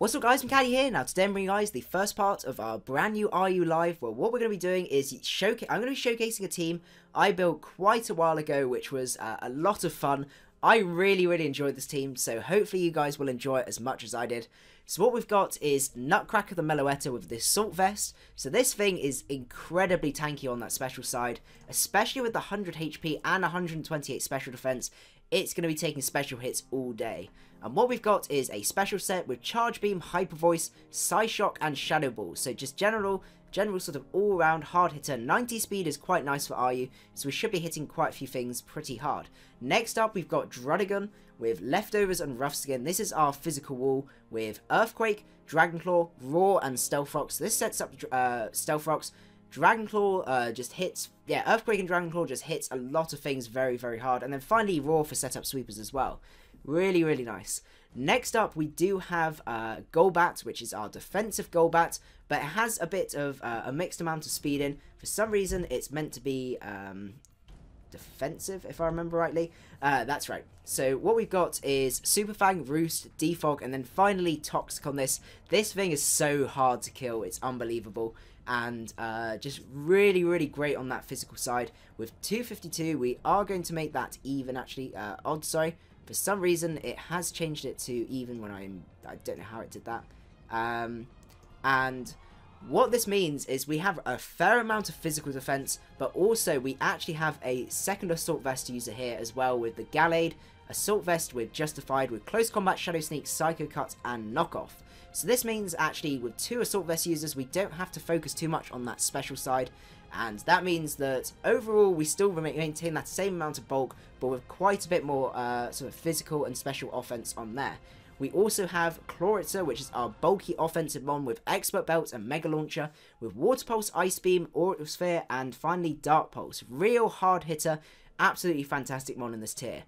What's up guys, macadii here. Now today I'm bringing you guys the first part of our brand new RU live, where what we're going to be doing is I'm going to be showcasing a team I built quite a while ago, which was a lot of fun. I really enjoyed this team, so hopefully you guys will enjoy it as much as I did. So what we've got is NutCracker the Meloetta with this Assault Vest. So this thing is incredibly tanky on that special side, especially with the 100 HP and 128 special defense. It's going to be taking special hits all day. And what we've got is a special set with Charge Beam, Hyper Voice, Psyshock and Shadow Ball. So just general sort of all-round hard hitter. 90 speed is quite nice for RU, so we should be hitting quite a few things pretty hard. Next up, we've got Druddigon with Leftovers and Rough Skin. This is our physical wall with Earthquake, Dragonclaw, Roar and Stealth Rocks. This sets up Stealth Rocks. Dragonclaw just hits, Earthquake and Dragonclaw just hits a lot of things very hard. And then finally Roar for setup sweepers as well. Really nice. Next up, we do have Golbat, which is our defensive Golbat, but it has a bit of a mixed amount of speed in. For some reason, it's meant to be defensive, if I remember rightly. That's right. So what we've got is Super Fang, Roost, Defog, and then finally Toxic on this. This thing is so hard to kill. It's unbelievable. And just really great on that physical side. With 252, we are going to make that even, actually. Odd, sorry. For some reason, it has changed it to even when I don't know how it did that. And what this means is we have a fair amount of physical defense, but also we actually have a second Assault Vest user here as well with the Gallade, Assault Vest with Justified, with Close Combat, Shadow Sneak, Psycho Cut, and Knockoff. So this means actually with two Assault Vest users, we don't have to focus too much on that special side. And that means that overall we still maintain that same amount of bulk, but with quite a bit more sort of physical and special offense on there. We also have Clawitzer, which is our bulky offensive mon with Expert Belt and Mega Launcher, with Water Pulse, Ice Beam, Auric Sphere, and finally Dark Pulse. Real hard hitter, absolutely fantastic mon in this tier.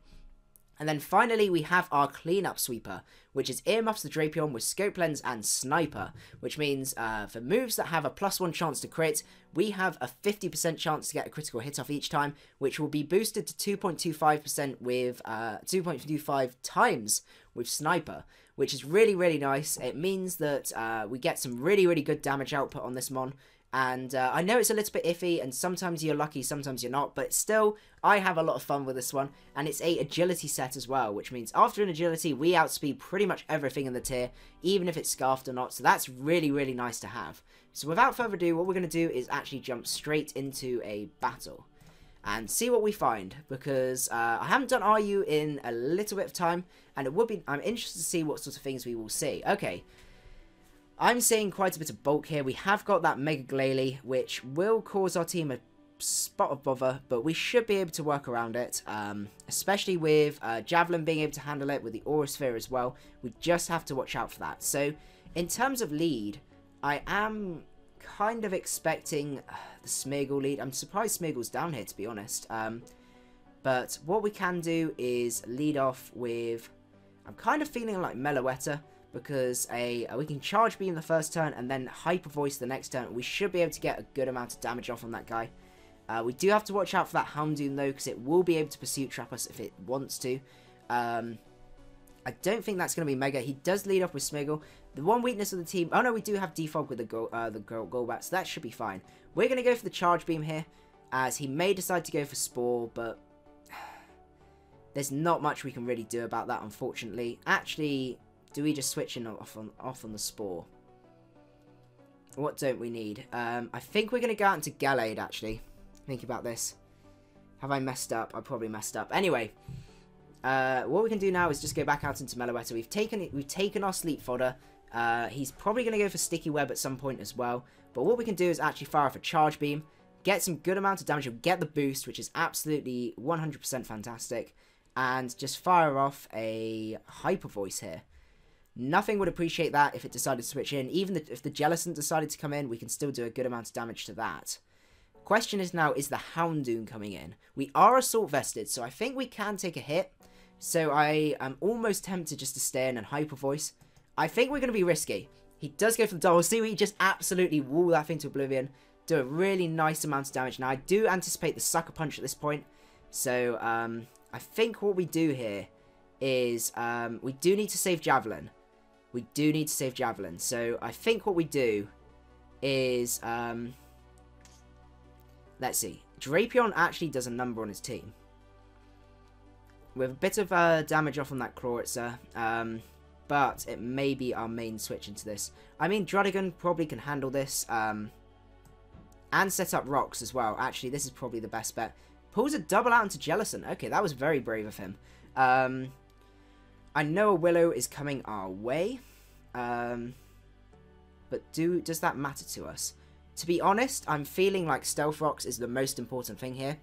And then finally we have our cleanup sweeper, which is Earmuffs the Drapion with Scope Lens and Sniper, which means for moves that have a +1 chance to crit, we have a 50% chance to get a critical hit off each time, which will be boosted to 2.25% with 2.25 times with Sniper, which is really nice. It means that we get some really good damage output on this mon. And I know it's a little bit iffy, and sometimes you're lucky, sometimes you're not, but still, I have a lot of fun with this one. And it's a agility set as well, which means after an agility, we outspeed pretty much everything in the tier, even if it's scarfed or not, so that's really nice to have. So without further ado, what we're going to do is actually jump straight into a battle and see what we find, because I haven't done RU in a little bit of time, and I'm interested to see what sort of things we will see. Okay. I'm seeing quite a bit of bulk here. We have got that Mega Glalie, which will cause our team a spot of bother, but we should be able to work around it, especially with Javelin being able to handle it with the Aura Sphere as well. We just have to watch out for that. So, in terms of lead, I am kind of expecting the Smeagol lead. I'm surprised Smeagol's down here, to be honest. But what we can do is lead off with... I'm kind of feeling like Meloetta, because we can Charge Beam the first turn and then Hyper Voice the next turn. We should be able to get a good amount of damage off on that guy. We do have to watch out for that Houndoom though, because it will be able to Pursuit Trap us if it wants to. I don't think that's going to be Mega. He does lead off with Smeagol. The one weakness of the team... Oh no, we do have Defog with the Golbat, so that should be fine. We're going to go for the Charge Beam here, as he may decide to go for Spore, but... there's not much we can really do about that, unfortunately. Actually... do we just switch in off on the Spore? What don't we need? I think we're going to go out into Gallade, actually. Think about this. Have I messed up? I probably messed up. Anyway, what we can do now is just go back out into Meloetta. We've taken our Sleep Fodder. He's probably going to go for Sticky Web at some point as well. But what we can do is actually fire off a Charge Beam, get some good amount of damage, get the boost, which is absolutely 100% fantastic, and just fire off a Hyper Voice here. Nothing would appreciate that if it decided to switch in. Even if the Jellicent decided to come in, we can still do a good amount of damage to that. Question is now, is the Houndoom coming in? We are Assault Vested, so I think we can take a hit. So I am almost tempted just to stay in and Hyper Voice. I think we're going to be risky. He does go for the double. See, we just absolutely wall that thing to oblivion. Do a really nice amount of damage. Now, I do anticipate the Sucker Punch at this point. So, I think what we do here is we do need to save Javelin. we do need to save Javelin. So I think what we do is, let's see. Drapion actually does a number on his team. With a bit of damage off on that Clawitzer, but it may be our main switch into this. I mean, Druddigon probably can handle this, and set up rocks as well. Actually, this is probably the best bet. Pulls a double out into Jellicent. Okay, that was very brave of him. I know a Willow is coming our way, but does that matter to us? To be honest, I'm feeling like Stealth Rocks is the most important thing here.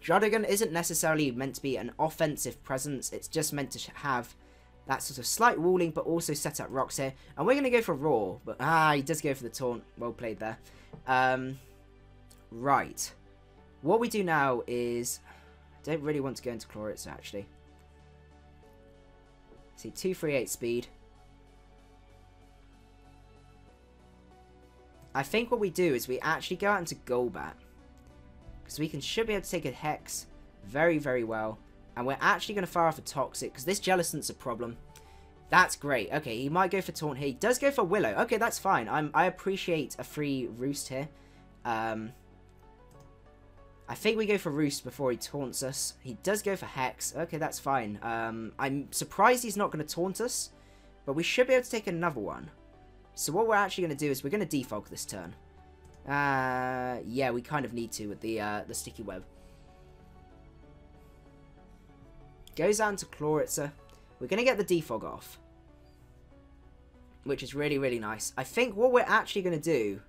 Druddigon isn't necessarily meant to be an offensive presence. It's just meant to have that sort of slight walling, but also set up rocks here. And we're going to go for Roar, but he does go for the taunt. Well played there. Right. What we do now is... I don't really want to go into Clawitzer, actually. See, 238 speed. I think what we do is we actually go out into Golbat. Because we should be able to take a Hex very, very well. And we're actually going to fire off a Toxic, because this Jellicent's a problem. That's great. Okay, he might go for Taunt here. He does go for Willow. Okay, that's fine. I appreciate a free Roost here. I think we go for Roost before he taunts us. He does go for Hex. Okay, that's fine. I'm surprised he's not going to taunt us, but we should be able to take another one. So what we're actually going to do is we're going to defog this turn. Yeah, we kind of need to with the sticky web. Goes out into Clawitzer. We're going to get the defog off, which is really, really nice. I think what we're actually going to do,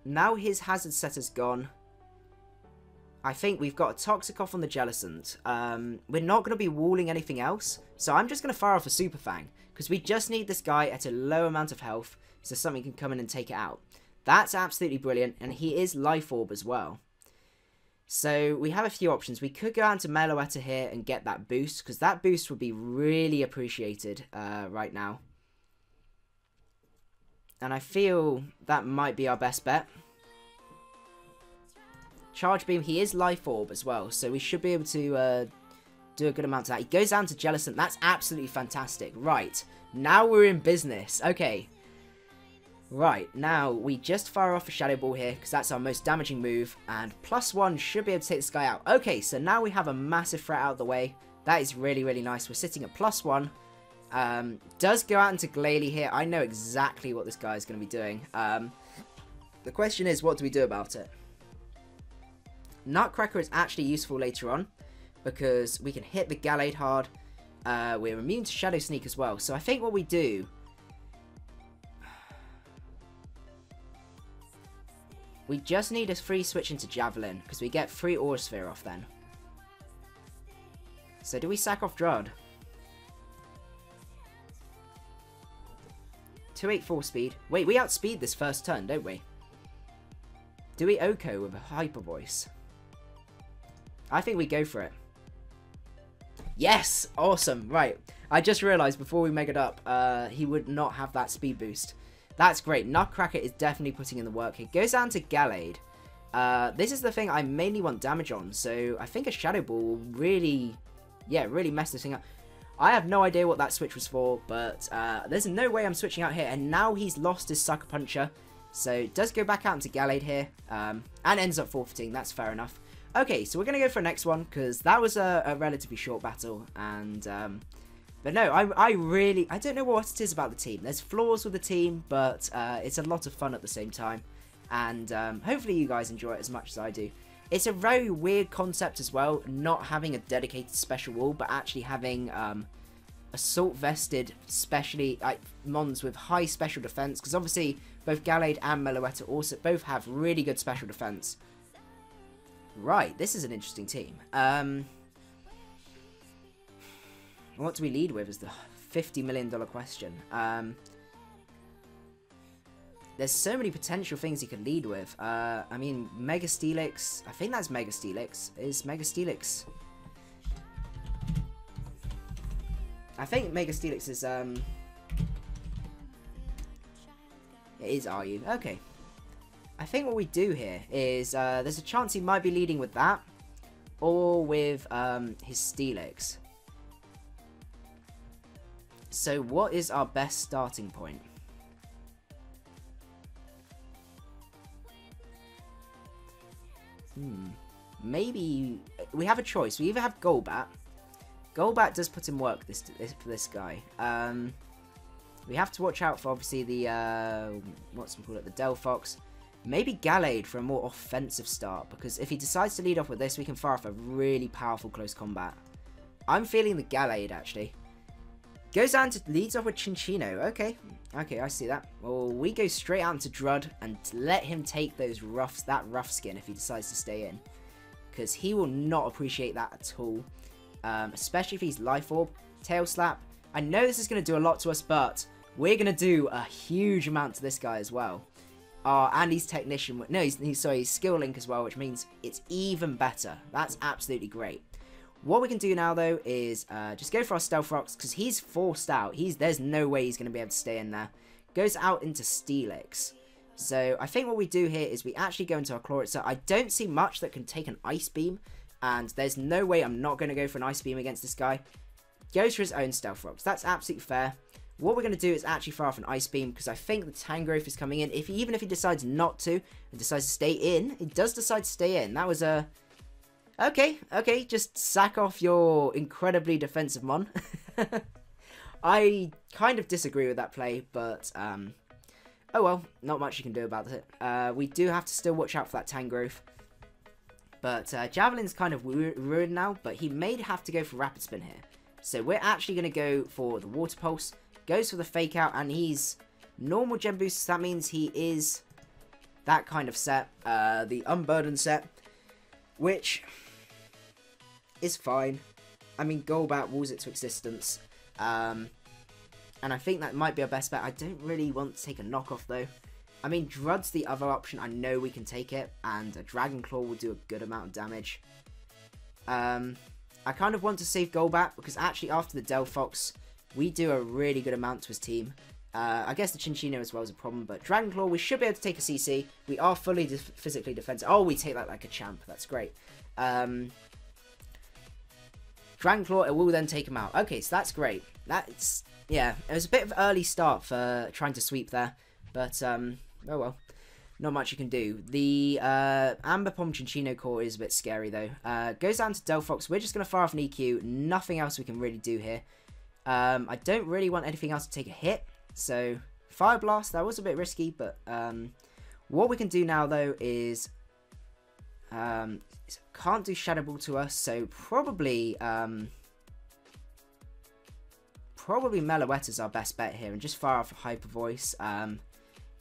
now his hazard setter's gone, I think we've got a Toxic off on the Jellicent. We're not going to be walling anything else, so I'm just going to fire off a Super Fang, because we just need this guy at a low amount of health, so something can come in and take it out. That's absolutely brilliant, and he is Life Orb as well. So we have a few options. We could go out to Meloetta here and get that boost, because that boost would be really appreciated right now. And I feel that might be our best bet. Charge Beam, he is Life Orb as well, so we should be able to do a good amount of that. He goes down to Jellicent. That's absolutely fantastic. Right, now we're in business. Okay. Right, now we just fire off a Shadow Ball here, because that's our most damaging move, and +1 should be able to take this guy out. Okay, so now we have a massive threat out of the way. That is really, really nice. We're sitting at +1. Does go out into Glalie here. I know exactly what this guy is going to be doing. The question is, what do we do about it? NutCracker is actually useful later on, because we can hit the Gallade hard. We're immune to Shadow Sneak as well. So I think what we do... we just need a free switch into Javelin, because we get free Aura Sphere off then. So do we sack off Drud? 284 speed. Wait, we outspeed this first turn, don't we? Do we Oko with a Hyper Voice? I think we go for it. Yes! Awesome. Right. I just realised before we megaed up, he would not have that speed boost. That's great. NutCracker is definitely putting in the work here. Goes down to Gallade. This is the thing I mainly want damage on, so I think a Shadow Ball will really, yeah, really mess this thing up. I have no idea what that switch was for, but there's no way I'm switching out here, and now he's lost his Sucker Puncher, so does go back out into Gallade here, and ends up forfeiting. That's fair enough. Okay, so we're going to go for the next one, because that was a relatively short battle, and... but no, I don't know what it is about the team. There's flaws with the team, but it's a lot of fun at the same time. And hopefully you guys enjoy it as much as I do. It's a very weird concept as well, not having a dedicated special wall, but actually having assault vested, specially like mons with high special defense. Because obviously both Gallade and Meloetta also both have really good special defense. Right, this is an interesting team. What do we lead with is the $50 million question. There's so many potential things he could lead with. I mean, Mega Steelix. I think that's Mega Steelix. Is Mega Steelix... I think Mega Steelix is... It is RU. Okay. I think what we do here is... there's a chance he might be leading with that. Or with his Steelix. So what is our best starting point? Maybe we have a choice. We either have Golbat. Golbat does put in work for this guy. We have to watch out for obviously the what's we call it, the Delphox. Maybe Gallade for a more offensive start, because if he decides to lead off with this, we can fire off a really powerful close combat. I'm feeling the Gallade actually. Goes down to leads off with Chinchino. Okay, I see that. Well, we go straight out into Drud and let him take those that rough skin if he decides to stay in, because he will not appreciate that at all. Especially if he's Life Orb, Tail Slap. I know this is going to do a lot to us, but we're going to do a huge amount to this guy as well. And he's Technician. No, he's Skill Link as well, which means it's even better. That's absolutely great. What we can do now, though, is just go for our Stealth Rocks, because he's forced out. There's no way he's going to be able to stay in there. Goes out into Steelix. So I think what we do here is we actually go into our Clawitzer. I don't see much that can take an Ice Beam, and there's no way I'm not going to go for an Ice Beam against this guy. Goes for his own Stealth Rocks. That's absolutely fair. What we're going to do is actually fire off an Ice Beam, because I think the Tangrowth is coming in. Even if he decides not to, and decides to stay in, he does decide to stay in. That was a... Okay, just sack off your incredibly defensive Mon. I kind of disagree with that play, but, oh well, not much you can do about it. We do have to still watch out for that Tangrowth. But Javelin's kind of ruined now, but he may have to go for Rapid Spin here. So we're actually going to go for the Water Pulse. Goes for the Fake Out, and he's normal Gem Boost. That means he is that kind of set, the Unburdened set, which is fine. I mean, Golbat wills it to existence. And I think that might be our best bet. I don't really want to take a knockoff, though. I mean, Drud's the other option. I know we can take it, and a Dragon Claw will do a good amount of damage. I kind of want to save Golbat, because actually after the Delphox, we do a really good amount to his team. I guess the Chinchino as well is a problem, but Dragon Claw, we should be able to take a CC. We are fully physically defensive. Oh, we take that like a champ. That's great. Dragon Claw, it will then take him out. Okay, so that's great. That's, yeah, it was a bit of an early start for trying to sweep there, but, oh well. Not much you can do. The Amber Pom Chinchino core is a bit scary, though. Goes down to Delphox. We're just going to fire off an EQ. Nothing else we can really do here. I don't really want anything else to take a hit. So, Fire Blast, that was a bit risky, but what we can do now, though, is can't do Shadow Ball to us, so probably Meloetta's our best bet here, and just fire off a Hyper Voice.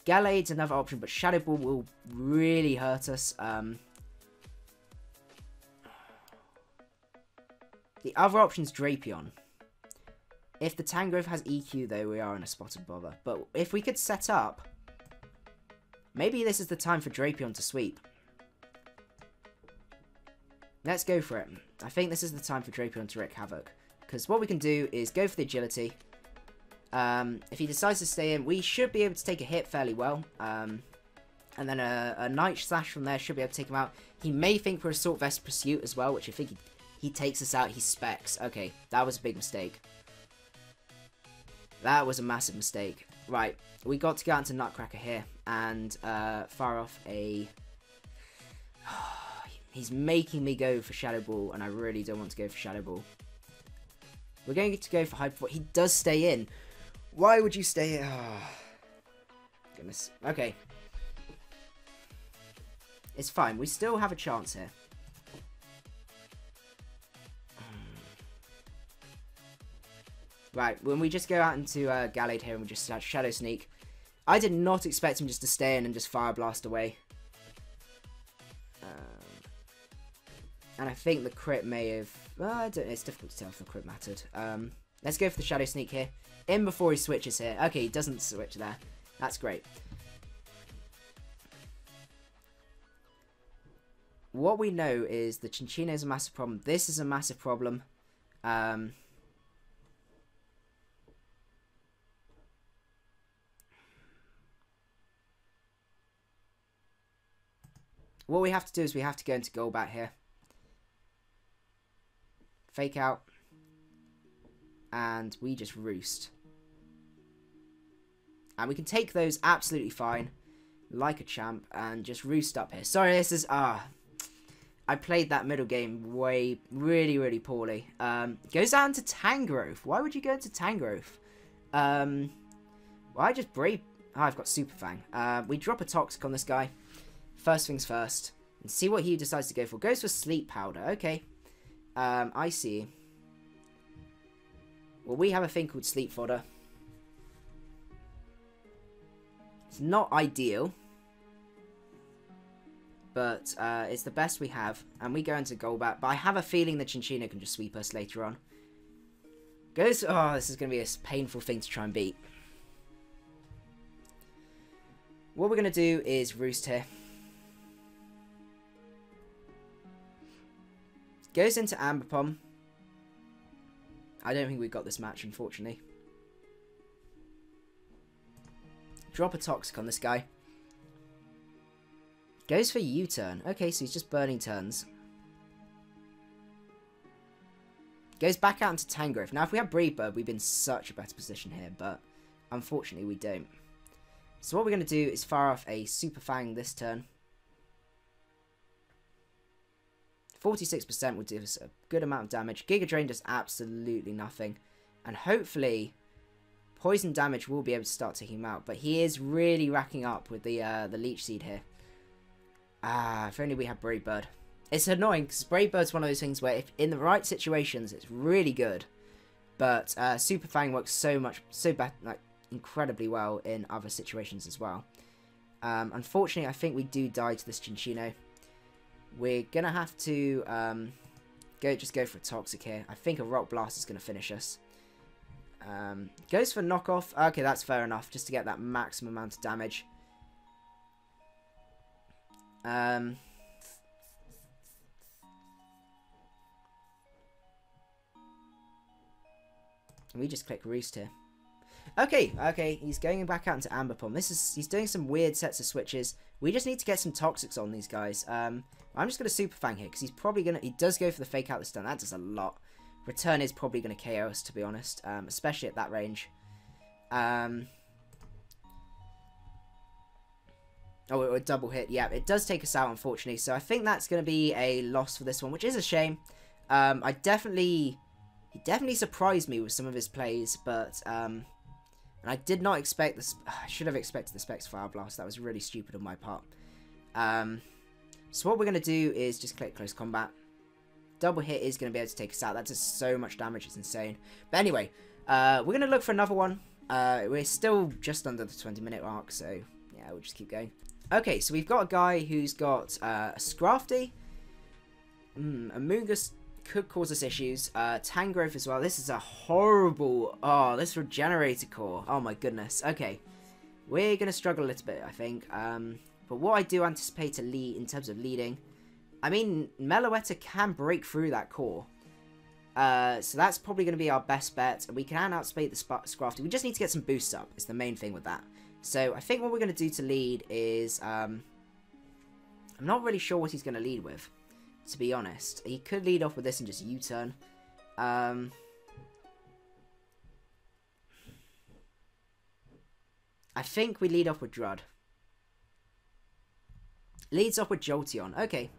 Gallade's another option, but Shadow Ball will really hurt us. The other option's Drapion. If the Tangrowth has EQ, though, we are in a spot of bother. But if we could set up, maybe this is the time for Drapion to sweep. Let's go for it. I think this is the time for Drapion to wreak havoc. Because what we can do is go for the agility. If he decides to stay in, we should be able to take a hit fairly well. And then a Night Slash from there should be able to take him out. He may think for Assault Vest Pursuit as well, which I think he takes us out. He specs. Okay, that was a big mistake. That was a massive mistake. Right, we got to go into NutCracker here and fire off a... He's making me go for Shadow Ball, and I really don't want to go for Shadow Ball. We're going to go for Hyper. He does stay in. Why would you stay in? Oh, goodness. Okay. It's fine. We still have a chance here. Right, when we just go out into Gallade here and we just start Shadow Sneak. I did not expect him just to stay in and just Fire Blast away. And I think the crit may have... Well, I don't know, it's difficult to tell if the crit mattered. Let's go for the Shadow Sneak here. In before he switches here. Okay, he doesn't switch there. That's great. What we know is the Chinchino is a massive problem. This is a massive problem. What we have to do is we have to go into Golbat here. Fake out. And we just Roost. And we can take those absolutely fine, like a champ, and just roost up here. Sorry, this is... I played that middle game really poorly. Goes down to Tangrowth. Why would you go into Tangrowth? Well, I just brave... Oh, I've got Super Fang. We drop a Toxic on this guy. First things first. And see what he decides to go for. Goes for Sleep Powder. Okay. I see. Well, we have a thing called Sleep Fodder. It's not ideal. But it's the best we have. And we go into Golbat. But I have a feeling the Chinchino can just sweep us later on. Goes... Oh, this is going to be a painful thing to try and beat. What we're going to do is Roost here. Goes into Ambipom. I don't think we've got this match, unfortunately. Drop a Toxic on this guy. Goes for U-turn. Okay, so he's just burning turns. Goes back out into Tangrowth. Now, if we had Breed Bird, we'd be in such a better position here, but unfortunately we don't. So what we're going to do is fire off a Super Fang this turn. 46% would do us a good amount of damage. Giga Drain does absolutely nothing. And hopefully, poison damage will be able to start taking him out. But he is really racking up with the Leech Seed here. If only we had Brave Bird. It's annoying because Brave Bird's one of those things where if in the right situations, it's really good. But Super Fang works so bad, like incredibly well in other situations as well. Unfortunately, I think we do die to this Chinchino. We're going to have to just go for a Toxic here. I think a Rock Blast is going to finish us. Goes for Knockoff. Okay, that's fair enough, just to get that maximum amount of damage. We just click Roost here. Okay, he's going back out into Ambipom. He's doing some weird sets of switches. We just need to get some Toxics on these guys. I'm just going to Super Fang here, because he's probably going to... He does go for the Fake Out the Stun. That does a lot. Return is probably going to KO us, to be honest. Especially at that range. Oh, a double hit. Yeah, it does take us out, unfortunately. So I think that's going to be a loss for this one, which is a shame. He definitely surprised me with some of his plays, but... and I did not expect this. I should have expected the Specs Fire Blast. That was really stupid on my part. So what we're going to do is just click Close Combat. Double hit is going to be able to take us out. That does so much damage. It's insane. But anyway, we're going to look for another one. We're still just under the 20-minute mark, so yeah, we'll just keep going. Okay, so we've got a guy who's got a Scrafty. A Moongus could cause us issues. Tangrowth as well. This is a horrible... Oh, this Regenerator Core. Oh my goodness. Okay. We're going to struggle a little bit, I think. But what I do anticipate to lead in terms of leading... I mean, Meloetta can break through that core. So that's probably going to be our best bet. And we can outspeed the Scrafty. We just need to get some boosts up. It's the main thing with that. So I think what we're going to do to lead is... I'm not really sure what he's going to lead with, to be honest. He could lead off with this and just U-turn. I think we lead off with Drud. Leads off with Jolteon. Okay.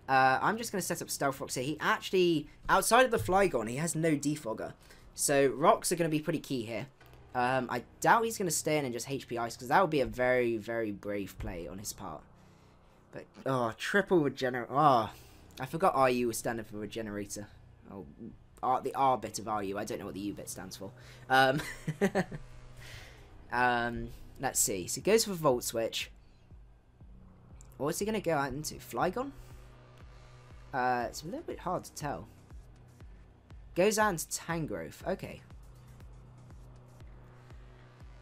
I'm just going to set up Stealth Rocks here. He actually, outside of the Flygon, he has no Defogger. So Rocks are going to be pretty key here. I doubt he's going to stay in and just HP Ice, because that would be a very, very brave play on his part. But, oh, triple Regenerate. Oh, I forgot RU was standing for Regenerator. Oh, the R bit of RU. I don't know what the U bit stands for. Let's see. So he goes for Volt Switch. What's he going to go out into? Flygon? It's a little bit hard to tell. Goes out into Tangrowth. Okay.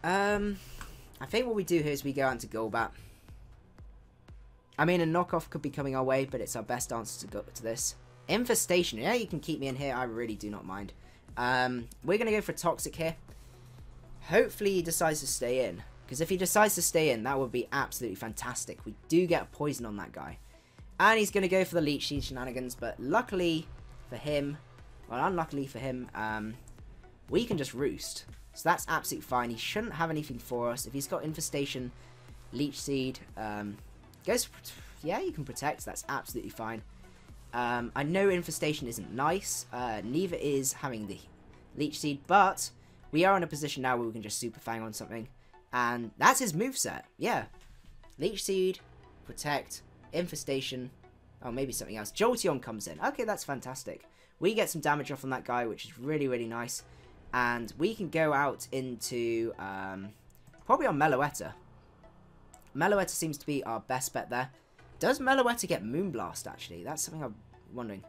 I think what we do here is we go out into Golbat. I mean, a knockoff could be coming our way, but it's our best answer to go to this. Infestation. Yeah, you can keep me in here. I really do not mind. We're going to go for Toxic here. Hopefully he decides to stay in. Because if he decides to stay in, that would be absolutely fantastic. We do get a poison on that guy. And he's going to go for the Leech Seed shenanigans. But luckily for him, well, unluckily for him, we can just Roost. So that's absolutely fine. He shouldn't have anything for us. If he's got Infestation, Leech Seed, goes for, yeah, you can Protect. That's absolutely fine. I know Infestation isn't nice. Neither is having the Leech Seed, but we are in a position now where we can just Super Fang on something. And that's his moveset. Yeah. Leech Seed, Protect, Infestation. Oh, maybe something else. Jolteon comes in. Okay, that's fantastic. We get some damage off on that guy, which is really, really nice. And we can go out into probably on Meloetta. Meloetta seems to be our best bet there. Does Meloetta get Moonblast, actually? That's something I'm wondering.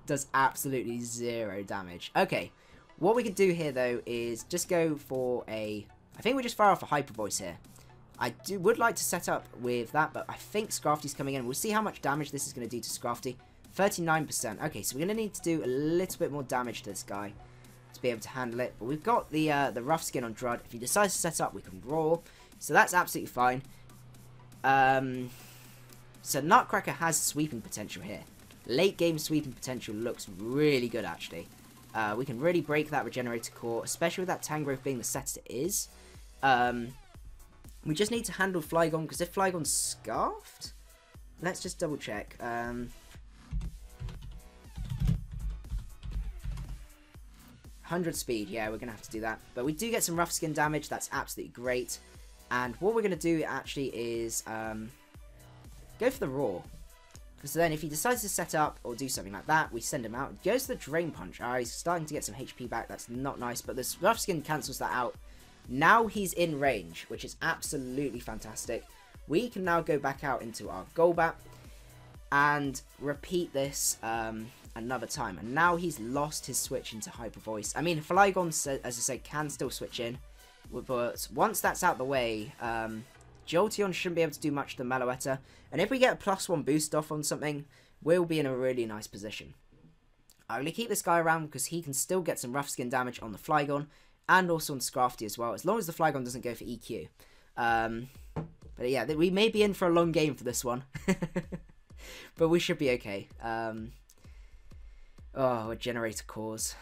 Does absolutely 0 damage. Okay, what we could do here, though, is just go for a... I think we just fire off a Hyper Voice here. I would like to set up with that, but I think Scrafty's coming in. We'll see how much damage this is going to do to Scrafty. 39%. Okay, so we're going to need to do a little bit more damage to this guy to be able to handle it. But we've got the rough skin on Drud. If he decides to set up, we can roar. So that's absolutely fine. So NutCracker has sweeping potential here. Late game sweeping potential looks really good, actually. We can really break that Regenerator Core, especially with that Tangrowth being the set it is. We just need to handle Flygon, because if Flygon's Scarfed... Let's just double check. 100 speed, yeah, we're going to have to do that. But we do get some rough skin damage, that's absolutely great. And what we're going to do actually is go for the Roar. Because then if he decides to set up or do something like that, we send him out. He goes to the Drain Punch. He's starting to get some HP back, that's not nice. But this rough skin cancels that out. Now he's in range, which is absolutely fantastic. We can now go back out into our Golbat and repeat this another time. And now he's lost his switch into Hyper Voice. I mean, Flygon, as I said, can still switch in. But once that's out the way, Jolteon shouldn't be able to do much to the Meloetta. And if we get a +1 boost off on something, we'll be in a really nice position. I'm going to keep this guy around because he can still get some rough skin damage on the Flygon. And also on Scrafty as well, as long as the Flygon doesn't go for EQ. But yeah, we may be in for a long game for this one. But we should be okay. Oh, a Generator Cores.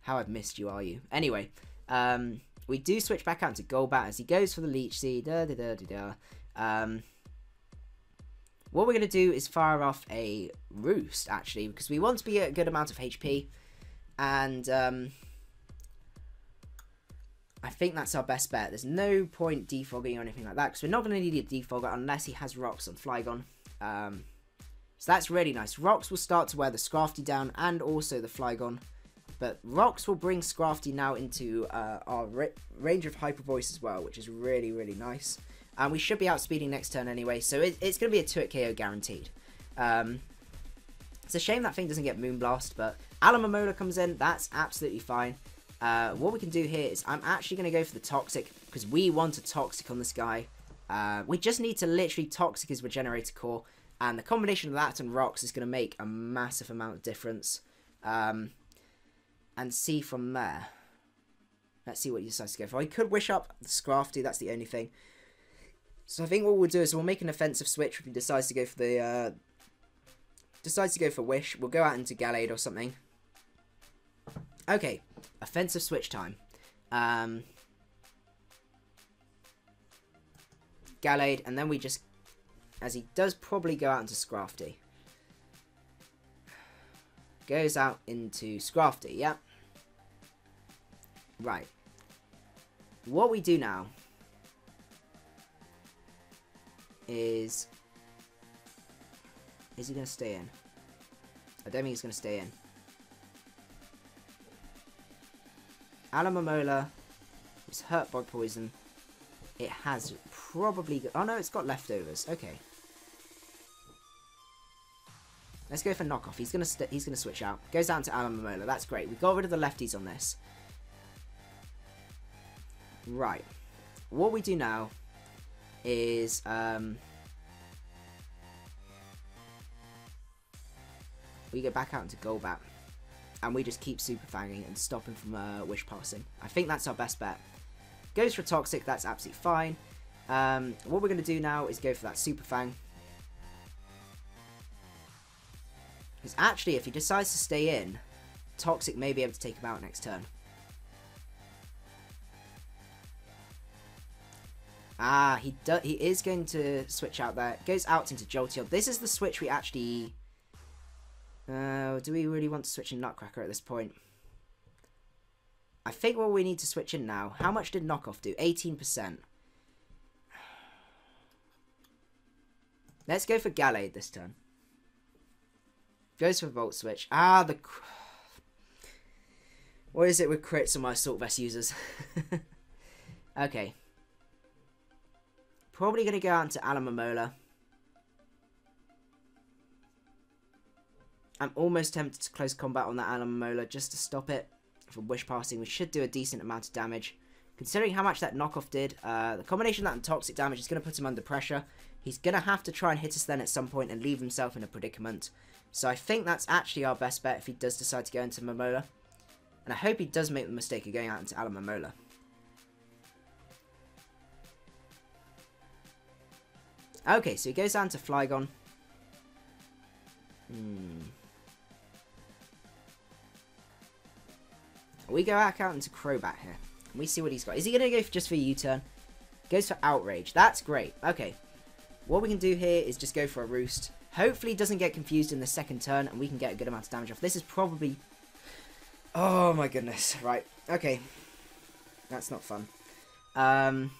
How I've missed you, are you? Anyway, we do switch back out to Golbat as he goes for the Leech Seed. What we're going to do is fire off a Roost, actually, because we want to be at a good amount of HP. And I think that's our best bet. There's no point defogging or anything like that, because we're not going to need a defogger unless he has Rocks on Flygon. So that's really nice. Rocks will start to wear the Scrafty down and also the Flygon. But Rocks will bring Scrafty now into our range of Hyper Voice as well, which is really, really nice. And we should be outspeeding next turn anyway, so it's going to be a 2-hit KO guaranteed. It's a shame that thing doesn't get Moonblast, but Alomomola comes in. That's absolutely fine. What we can do here is I'm actually going to go for the Toxic, because we want a Toxic on this guy. We just need to literally Toxic his Regenerator Core, and the combination of that and Rocks is going to make a massive amount of difference. And see from there. Let's see what he decides to go for. He could wish up the Scrafty, that's the only thing. So I think what we'll do is we'll make an offensive switch if he decides to go for the... decides to go for Wish. We'll go out into Gallade or something. Okay, offensive switch time. Gallade, and then we just, as he does probably go out into Scrafty. Goes out into Scrafty, yeah. Right. What we do now is he going to stay in? I don't think he's going to stay in. Alomomola is hurt by poison. It has probably... Oh no, it's got leftovers. Okay. Let's go for knockoff. He's gonna switch out. Goes down to Alomomola. That's great. We got rid of the lefties on this. Right. What we do now is we go back out into Golbat. And we just keep Super Fanging and stop him from Wish Passing. I think that's our best bet. Goes for Toxic, that's absolutely fine. What we're going to do now is go for that Super Fang. Because actually, if he decides to stay in, Toxic may be able to take him out next turn. Ah, he is going to switch out there. Goes out into Jolteon. This is the switch we actually... do we really want to switch in NutCracker at this point? I think what we need to switch in now... How much did Knockoff do? 18%. Let's go for Gallade this turn. Goes for Volt Switch. Ah, the... What is it with crits on my Assault Vest users? Okay. Probably going to go out into Alomomola. I'm almost tempted to close combat on that Alomomola just to stop it from Wish Passing. We should do a decent amount of damage. Considering how much that knockoff did, the combination of that and toxic damage is going to put him under pressure. He's going to have to try and hit us then at some point and leave himself in a predicament. So I think that's actually our best bet if he does decide to go into Momola. And I hope he does make the mistake of going out into Alomomola. Okay, so he goes down to Flygon. We go back out into Crobat here. And we see what he's got. Is he going to go just for a U-turn? Goes for Outrage. That's great. Okay. What we can do here is just go for a Roost. Hopefully he doesn't get confused in the second turn and we can get a good amount of damage off. This is probably... Oh my goodness. Right. Okay. That's not fun. And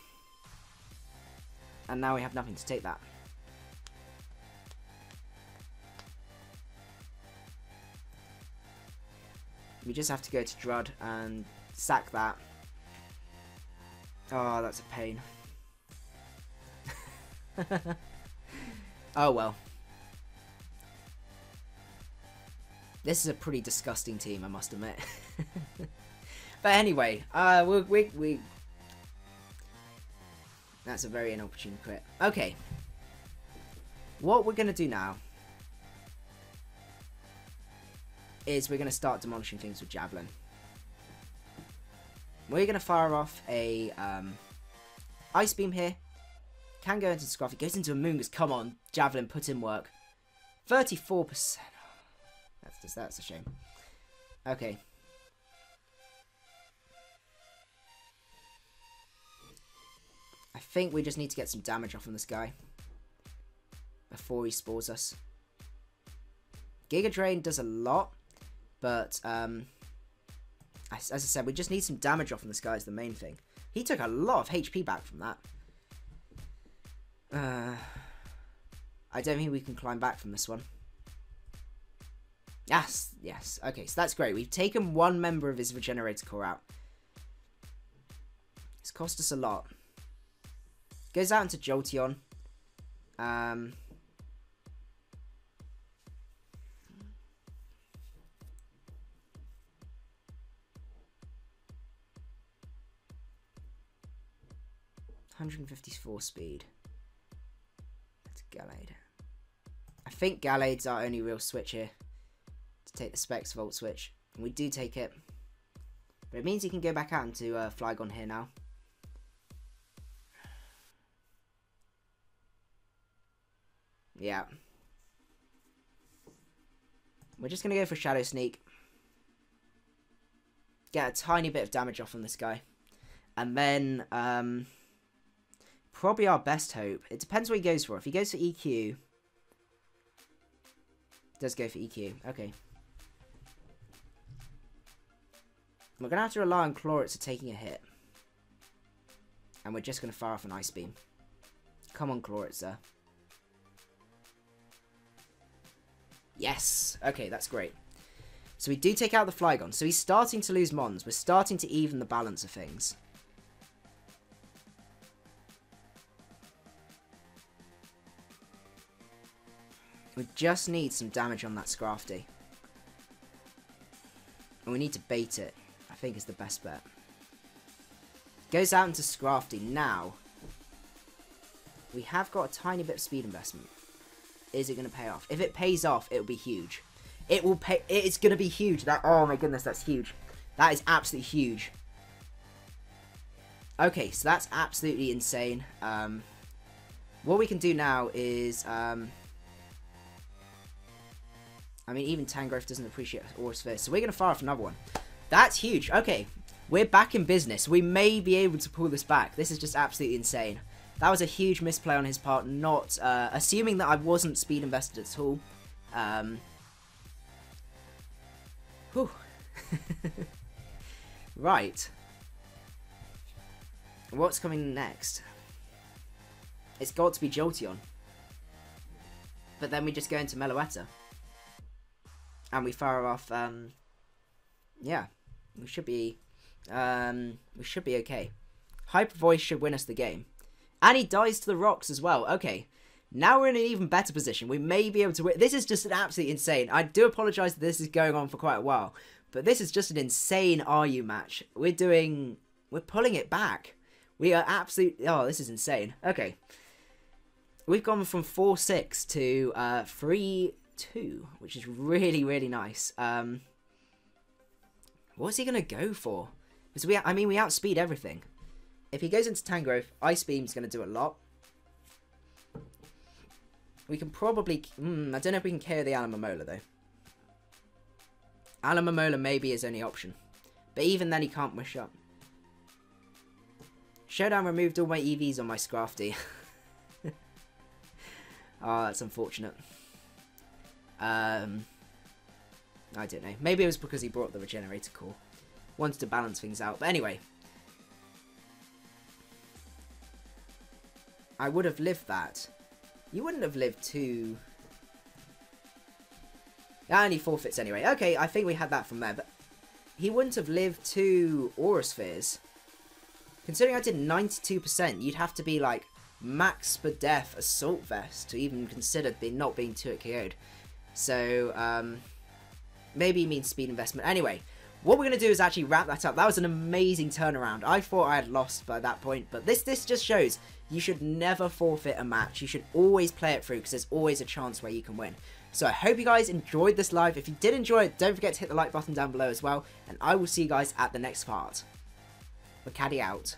now we have nothing to take that. We just have to go to Drud and sack that. Oh, that's a pain. Oh well. This is a pretty disgusting team, I must admit. But anyway, that's a very inopportune crit. Okay. What we're going to do now is we're going to start demolishing things with Javelin. We're going to fire off a Ice Beam here. Can go into Scruffy. Goes into a Moongus. Come on, Javelin, put in work. 34%. That's a shame. Okay. I think we just need to get some damage off on this guy before he spores us. Giga Drain does a lot, but as I said, we just need some damage off on this guy is the main thing. He took a lot of HP back from that. I don't think we can climb back from this one. Yes, yes. Okay, so that's great. We've taken one member of his Regenerator Core out. It's cost us a lot. Goes out into Jolteon. 154 speed. That's Gallade. I think Gallade's our only real switch here. To take the Specs Volt switch. And we do take it. But it means he can go back out into Flygon here now. Yeah. We're just going to go for Shadow Sneak. Get a tiny bit of damage off on this guy. And then, probably our best hope. It depends what he goes for. If he goes for EQ. Does go for EQ. Okay. We're going to have to rely on Clawitzer taking a hit. And we're just going to fire off an Ice Beam. Come on, Clawitzer. Yes. Okay, that's great. So we do take out the Flygon. So he's starting to lose Mons. We're starting to even the balance of things. We just need some damage on that Scrafty. And we need to bait it. I think is the best bet. Goes out into Scrafty. Now, we have got a tiny bit of speed investment. Is it going to pay off? If it pays off, it'll be huge. It will pay. It's going to be huge. That. Oh my goodness, that's huge. That is absolutely huge. Okay, so that's absolutely insane. What we can do now is, I mean, even Tangrowth doesn't appreciate Aura Sphere, so we're going to fire off another one. That's huge. Okay, we're back in business. We may be able to pull this back. This is just absolutely insane. That was a huge misplay on his part, not assuming that I wasn't speed invested at all. Whew. Right. What's coming next? It's got to be Jolteon. But then we just go into Meloetta. And we fire off, yeah. We should be okay. Hyper Voice should win us the game. And he dies to the rocks as well. Okay. Now we're in an even better position. We may be able to win. This is just an absolutely insane. I do apologise that this is going on for quite a while. But this is just an insane RU match. We're pulling it back. We are absolutely... Oh, this is insane. Okay. We've gone from 4-6 to 3-2, which is really, really nice. What's he going to go for? Because we outspeed everything. If he goes into Tangrowth, Ice Beam's going to do a lot. We can probably... I don't know if we can KO the Alomomola, though. Alomomola may be his only option. But even then, he can't wish up. Showdown removed all my EVs on my Scrafty. Oh, that's unfortunate. I don't know. Maybe it was because he brought the Regenerator Core. Wanted to balance things out. But anyway. I would have lived that. You wouldn't have lived two... And he forfeits anyway. Okay, I think we had that from there. But he wouldn't have lived two Aura Spheres. Considering I did 92%, you'd have to be like max SpDef Assault Vest to even consider not being 2-hit KO'd. So, maybe he means speed investment. Anyway, what we're going to do is actually wrap that up. That was an amazing turnaround. I thought I had lost by that point, but this just shows you should never forfeit a match. You should always play it through because there's always a chance where you can win. So I hope you guys enjoyed this live. If you did enjoy it, don't forget to hit the like button down below as well, and I will see you guys at the next part. Macadii out.